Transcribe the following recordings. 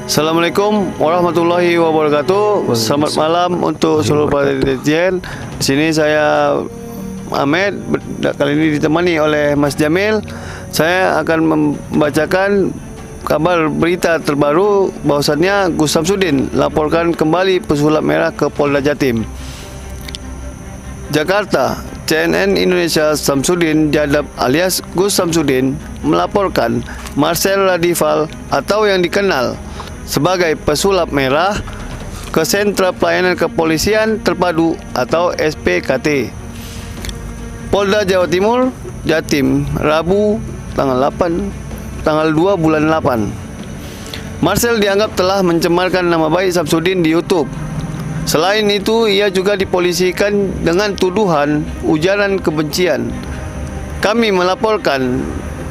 Assalamualaikum warahmatullahi wabarakatuh. Selamat malam untuk seluruh para netizen. Di sini saya Ahmed, kali ini ditemani oleh Mas Jamil. Saya akan membacakan kabar berita terbaru bahwasannya Gus Samsudin laporkan kembali pesulap merah ke Polda Jatim. Jakarta, CNN Indonesia Samsudin Jadab alias Gus Samsudin melaporkan Marcel Radival atau yang dikenal sebagai pesulap merah ke Sentra Pelayanan Kepolisian Terpadu atau SPKT Polda Jawa Timur, Jatim, Rabu tanggal 2 bulan 8. Marcel dianggap telah mencemarkan nama baik Samsudin di YouTube. Selain itu, ia juga dipolisikan dengan tuduhan ujaran kebencian. Kami melaporkan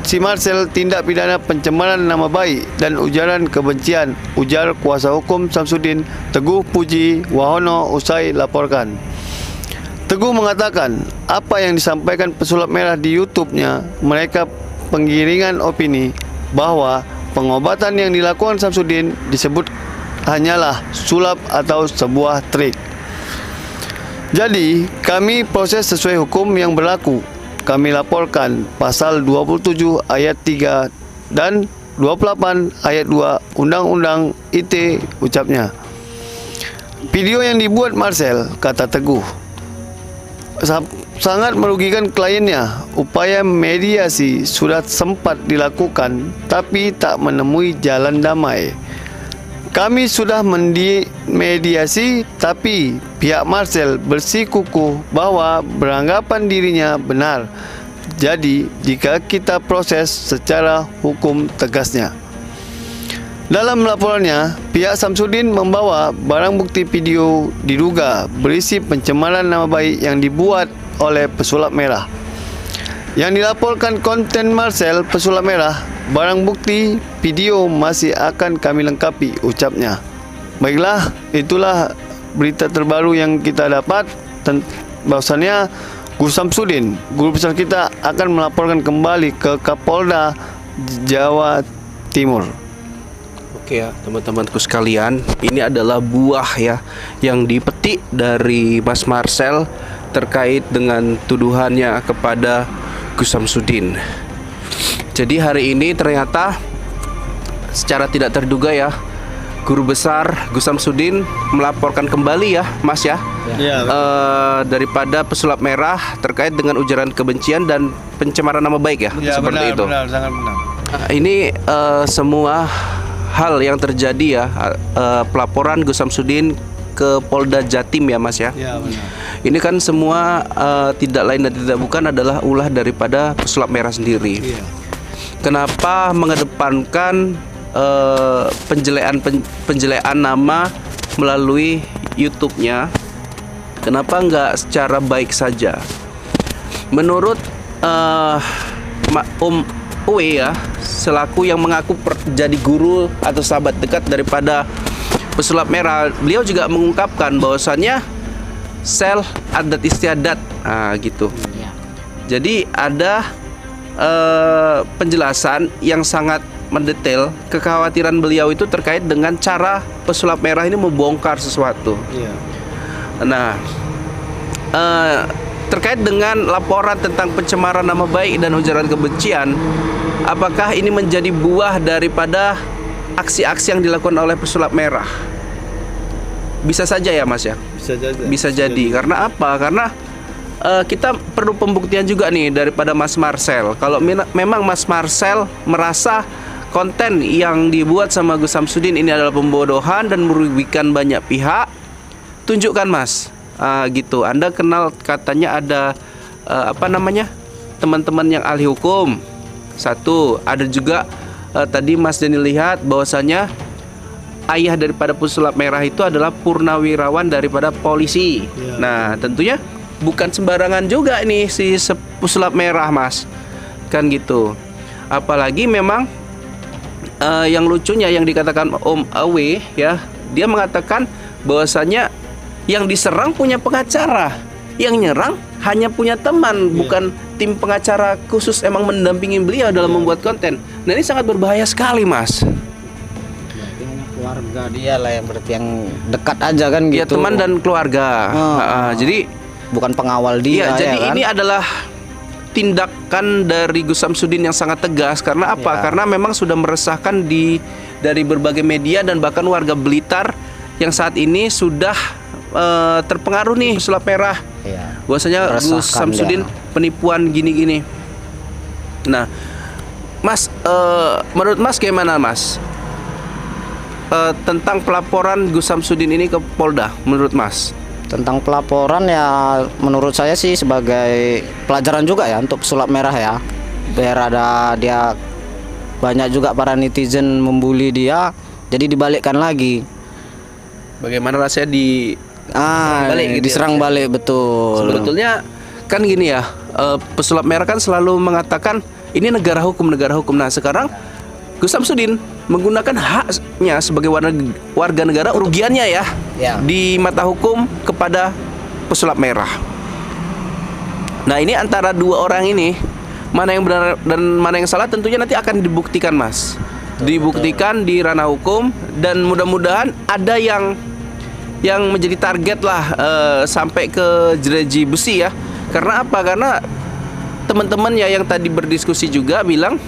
si Marcel tindak pidana pencemaran nama baik dan ujaran kebencian, ujar kuasa hukum Samsudin Teguh Puji Wahono usai laporkan. Teguh mengatakan apa yang disampaikan pesulap merah di YouTube-nya mereka penggiringan opini bahwa pengobatan yang dilakukan Samsudin disebut hanyalah sulap atau sebuah trik. Jadi, kami proses sesuai hukum yang berlaku. Kami laporkan pasal 27 ayat 3 dan 28 ayat 2 Undang-Undang ITE, ucapnya. Video yang dibuat Marcel, kata Teguh, sangat merugikan kliennya. Upaya mediasi sudah sempat dilakukan tapi tak menemui jalan damai. Kami sudah mediasi tapi pihak Marcel bersikukuh bahwa beranggapan dirinya benar. Jadi jika kita proses secara hukum, tegasnya. Dalam laporannya, pihak Samsudin membawa barang bukti video diduga berisi pencemaran nama baik yang dibuat oleh pesulap merah. Yang dilaporkan konten Marcel pesulap merah, barang bukti video masih akan kami lengkapi, ucapnya. Baiklah, itulah berita terbaru yang kita dapat. Bahwasannya Gus Samsudin, guru besar kita, akan melaporkan kembali ke Kapolda Jawa Timur. Oke ya, teman-temanku sekalian, ini adalah buah ya yang dipetik dari Mas Marcel terkait dengan tuduhannya kepada Gus Samsudin. Jadi hari ini ternyata secara tidak terduga ya, guru besar Gus Samsudin melaporkan kembali ya Mas ya, daripada pesulap merah terkait dengan ujaran kebencian dan pencemaran nama baik ya, seperti benar, itu. Benar, sangat benar. Ini semua hal yang terjadi ya, pelaporan Gus Samsudin ke Polda Jatim ya Mas ya. Ya, benar. Ini kan semua tidak lain dan tidak bukan adalah ulah daripada pesulap merah sendiri. Iya. Kenapa mengedepankan penjelean nama melalui YouTube-nya? Kenapa nggak secara baik saja? Menurut Uwe ya, selaku yang mengaku jadi guru atau sahabat dekat daripada pesulap merah, beliau juga mengungkapkan bahwasannya sel adat istiadat, gitu. Jadi ada penjelasan yang sangat mendetail kekhawatiran beliau itu terkait dengan cara pesulap merah ini membongkar sesuatu. Nah, terkait dengan laporan tentang pencemaran nama baik dan ujaran kebencian, apakah ini menjadi buah daripada aksi-aksi yang dilakukan oleh pesulap merah? Bisa saja ya Mas ya. Bisa jadi. Karena apa? Karena kita perlu pembuktian juga nih daripada Mas Marcel. Kalau memang Mas Marcel merasa konten yang dibuat sama Gus Samsudin ini adalah pembodohan dan merugikan banyak pihak, tunjukkan Mas. Gitu. Anda kenal katanya ada teman-teman yang ahli hukum. Satu, ada juga tadi Mas Denny lihat bahwasanya ayah daripada pesulap merah itu adalah purnawirawan daripada polisi. Nah, tentunya bukan sembarangan juga nih si pesulap merah Mas, kan gitu. Apalagi memang yang lucunya yang dikatakan Om Awe ya, dia mengatakan bahwasanya yang diserang punya pengacara, yang nyerang hanya punya teman, bukan tim pengacara khusus emang mendampingi beliau dalam membuat konten. Nah, ini sangat berbahaya sekali Mas. keluarga dia lah yang berarti yang dekat aja kan gitu. Ya teman dan keluarga. Jadi bukan pengawal dia. iya, jadi ya kan? ini adalah tindakan dari Gus Samsudin yang sangat tegas. Karena apa? Karena memang sudah meresahkan dari berbagai media dan bahkan warga Blitar yang saat ini sudah terpengaruh nih pesulap merah. Iya. Bahwasanya Gus Meresahkan Samsudin dia. penipuan gini-gini. Nah, Mas, menurut Mas gimana Mas? Tentang pelaporan Gus Samsudin ini ke Polda, menurut Mas? Tentang pelaporan ya menurut saya sih sebagai pelajaran juga ya untuk pesulap merah ya. Biar ada dia banyak juga para netizen membuli dia, jadi dibalikkan lagi. Bagaimana rasanya balik gitu diserang ya? balik betul. Sebetulnya kan gini ya, pesulap merah kan selalu mengatakan ini negara hukum. Nah sekarang Gus Samsudin menggunakan haknya sebagai warga negara, urugiannya ya, di mata hukum kepada pesulap merah. Nah ini antara dua orang ini, mana yang benar dan mana yang salah tentunya nanti akan dibuktikan Mas. Dibuktikan di ranah hukum, dan mudah-mudahan ada yang menjadi target lah sampai ke jereji besi ya. Karena apa? Karena teman-teman ya yang tadi berdiskusi juga bilang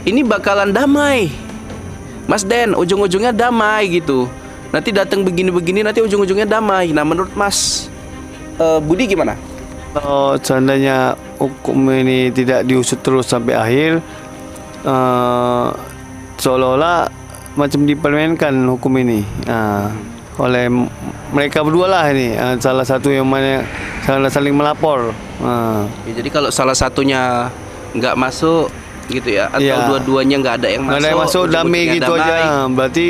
ini bakalan damai, Mas Den, ujung-ujungnya damai gitu. Nanti datang begini-begini, nanti ujung-ujungnya damai. Nah menurut Mas Budi gimana? Kalau seandainya hukum ini tidak diusut terus sampai akhir, seolah-olah macam dipermainkan hukum ini oleh mereka berdua lah ini, salah satu yang mana saling melapor. Ya, jadi kalau salah satunya nggak masuk gitu ya, atau dua-duanya nggak ada yang masuk, Nggak ada yang masuk, damai ujung-ujungnya gitu damai. aja. Berarti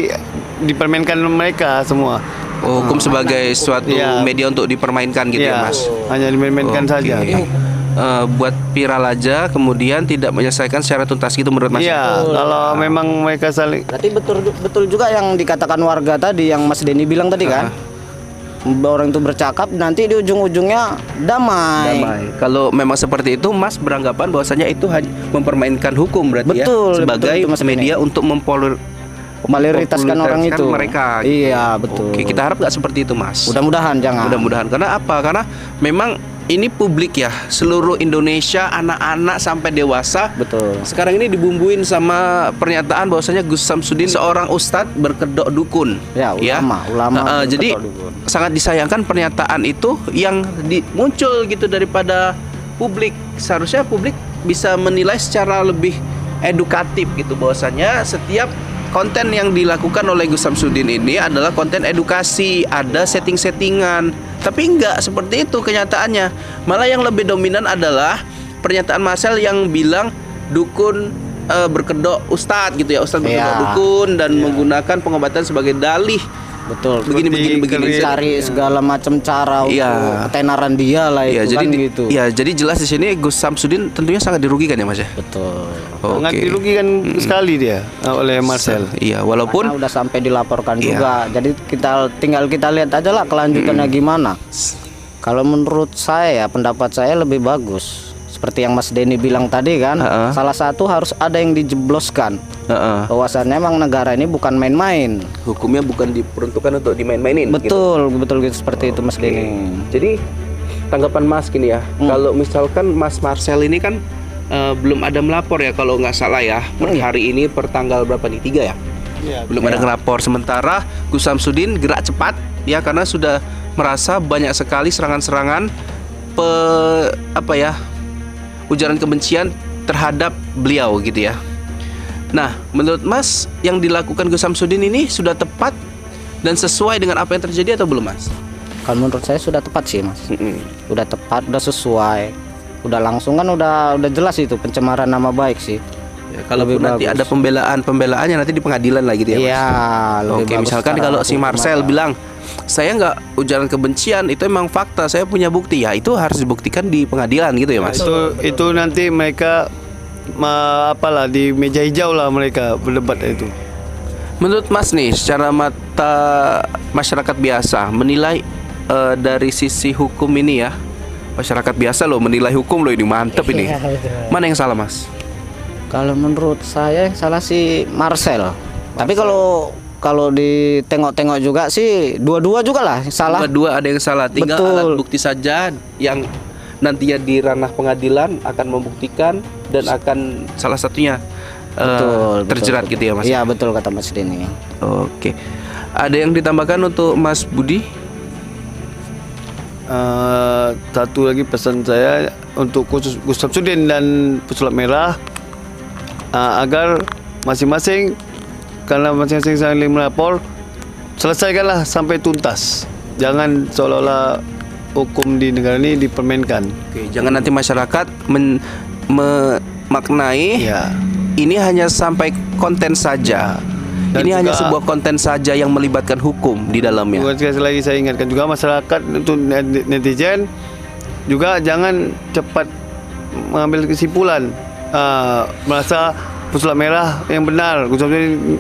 dipermainkan mereka semua. Hukum sebagai suatu media untuk dipermainkan gitu ya Mas. Hanya dipermainkan Oke. saja. Buat viral aja, kemudian tidak menyelesaikan secara tuntas gitu menurut Mas. Iya, kalau memang mereka saling. Berarti betul juga yang dikatakan warga tadi, yang Mas Denny bilang tadi kan. Orang itu bercakap, nanti di ujung-ujungnya damai. Kalau memang seperti itu, Mas beranggapan bahwasanya itu hanya mempermainkan hukum berarti Betul, ya, sebagai betul itu, Mas media untuk Memalitaskan orang itu. mereka. Iya betul. Oke, kita harap nggak seperti itu Mas. Mudah-mudahan jangan. Mudah-mudahan. Karena apa? Karena memang ini publik ya, seluruh Indonesia, anak-anak sampai dewasa. Betul. Sekarang ini dibumbuin sama pernyataan bahwasanya Gus Samsudin seorang ustadz berkedok dukun. Ya, ulama. Jadi sangat disayangkan pernyataan itu yang muncul gitu daripada publik. Seharusnya publik bisa menilai secara lebih edukatif gitu, bahwasanya setiap konten yang dilakukan oleh Gus Samsudin ini adalah konten edukasi, ada setting-settingan. Tapi enggak seperti itu kenyataannya. Malah yang lebih dominan adalah pernyataan Marcel yang bilang dukun berkedok ustadz gitu ya, ustadz berkedok dukun dan menggunakan pengobatan sebagai dalih. Betul. Begini. Cari segala macam cara untuk ketenaran dia lah itu jadi, kan gitu. Ya, jadi jelas di sini Gus Samsudin tentunya sangat dirugikan ya Mas ya. Betul. Sangat dirugikan sekali dia oleh Marcel. Iya, walaupun karena udah sampai dilaporkan juga. Jadi tinggal kita lihat aja lah kelanjutannya gimana. Kalau menurut saya, pendapat saya lebih bagus. Seperti yang Mas Denny bilang tadi kan, salah satu harus ada yang dijebloskan. Bahwasannya emang negara ini bukan main-main. Hukumnya bukan diperuntukkan untuk dimain-mainin. Betul gitu seperti itu Mas Denny. Jadi tanggapan Mas gini ya, kalau misalkan Mas Marcel ini kan belum ada melapor ya kalau nggak salah ya, per hari ini per tanggal berapa nih, 3 ya? Belum ada ngelapor. Sementara Gus Samsudin gerak cepat ya, karena sudah merasa banyak sekali serangan-serangan ujaran kebencian terhadap beliau gitu ya. Nah, menurut Mas yang dilakukan Gus Samsudin ini sudah tepat dan sesuai dengan apa yang terjadi atau belum Mas? Kalau menurut saya sudah tepat sih Mas. Udah tepat, udah sesuai, udah langsung kan, udah jelas itu pencemaran nama baik sih. Ya, kalau nanti ada pembelaannya nanti di pengadilan lah gitu ya Mas? Iya. Oke, misalkan kalau si Marcel bilang saya nggak ujaran kebencian, itu emang fakta, saya punya bukti, ya itu harus dibuktikan di pengadilan gitu ya Mas? Itu nanti mereka di meja hijau lah mereka berdebat itu. Menurut Mas nih, secara mata masyarakat biasa menilai dari sisi hukum ini ya, masyarakat biasa loh menilai hukum loh, ini mantep ini. Mana yang salah Mas? Kalau menurut saya yang salah si Marcel. Tapi kalau kalau ditengok-tengok juga sih dua-dua juga lah salah. Dua ada yang salah. Tinggal Betul. alat bukti saja yang nantinya di ranah pengadilan akan membuktikan dan akan salah satunya terjerat gitu ya Mas. Iya betul kata Mas Denny. Oke. Ada yang ditambahkan untuk Mas Budi? Satu lagi pesan saya untuk khusus Gus Samsudin dan Pesulap Merah, agar masing-masing, karena masing-masing saling melapor, selesaikanlah sampai tuntas. Jangan seolah-olah hukum di negara ini dipermainkan. Oke, jangan nanti masyarakat memaknai Ya. ini hanya sampai konten saja. Dan Ini hanya juga- sebuah konten saja yang melibatkan hukum di dalamnya. Bukan sekali lagi saya ingatkan juga masyarakat, untuk netizen juga jangan cepat mengambil kesimpulan, merasa Pesulap Merah yang benar, Gus Samsudin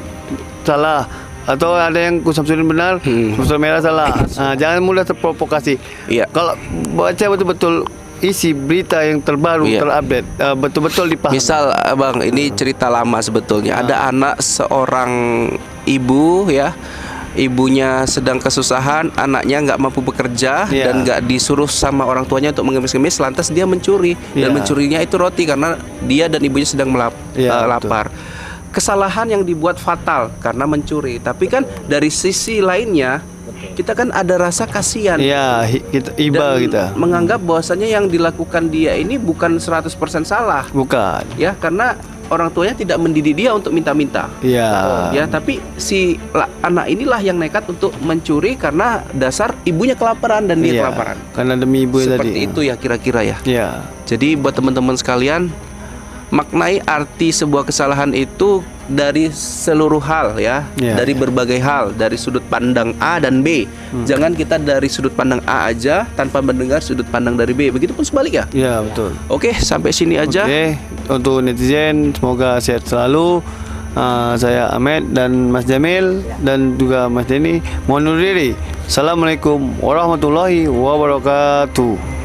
salah, atau ada yang Gus Samsudin benar, Pesulap Merah salah. Jangan mudah terprovokasi. Iya. Kalau baca betul-betul isi berita yang terbaru, Iya. terupdate, betul-betul dipahami. Misal Bang, ini cerita lama sebetulnya. Ada anak seorang ibu ya. Ibunya sedang kesusahan, anaknya nggak mampu bekerja Iya. dan nggak disuruh sama orang tuanya untuk mengemis-ngemis, lantas dia mencuri dan Iya. mencurinya itu roti karena dia dan ibunya sedang Iya, lapar. Kesalahan yang dibuat fatal karena mencuri. Tapi kan dari sisi lainnya kita kan ada rasa kasihan. Iya, kita iba Dan kita. menganggap bahwasannya yang dilakukan dia ini bukan 100% salah. Bukan. Ya, karena orang tuanya tidak mendidik dia untuk minta-minta. Iya. Ya, tapi si anak inilah yang nekat untuk mencuri karena dasar ibunya kelaparan dan dia Iya, kelaparan. karena demi ibu Seperti tadi. itu ya kira-kira ya. Iya. Jadi buat teman-teman sekalian, maknai arti sebuah kesalahan itu dari seluruh hal ya, Iya, dari iya. berbagai hal, dari sudut pandang A dan B. Jangan kita dari sudut pandang A aja tanpa mendengar sudut pandang dari B. Begitupun sebaliknya. Iya, betul. Oke, sampai sini aja. Oke, untuk netizen semoga sehat selalu. Saya Ahmed dan Mas Jamil dan juga Mas Denny mohon undur diri. Assalamualaikum warahmatullahi wabarakatuh.